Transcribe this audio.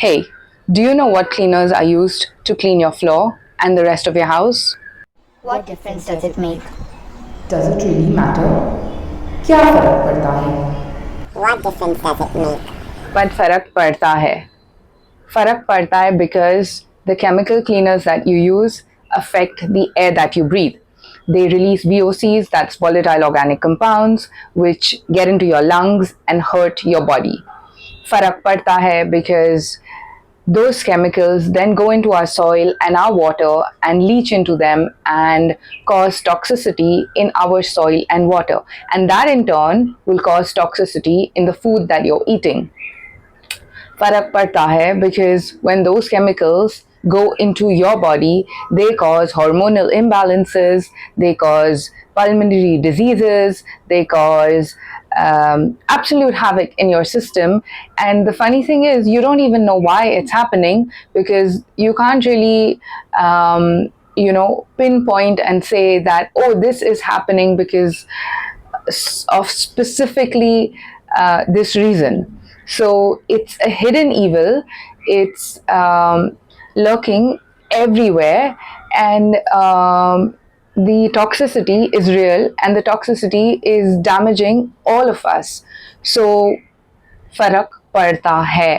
Hey, do you know what cleaners are used to clean your floor and the rest of your house? What difference does it make? Does it really matter? क्या फर्क पड़ता है? What difference does it make? But फर्क पड़ता है. फर्क पड़ता है because the chemical cleaners that you use affect the air that you breathe. They release VOCs, that's volatile organic compounds, which get into your lungs and hurt your body. फर्क पड़ता है because those chemicals then go into our soil and our water and leach into them and cause toxicity in our soil and water. And that in turn will cause toxicity in the food that you're eating. Fark Padta Hai because when those chemicals go into your body, they cause hormonal imbalances, they cause pulmonary diseases, they cause absolute havoc in your system. And the funny thing is, you don't even know why it's happening because you can't really pinpoint and say that, oh, this is happening because of specifically this reason. So it's a hidden evil. It's lurking everywhere, and the toxicity is real, and the toxicity is damaging all of us. So फर्क पड़ता है.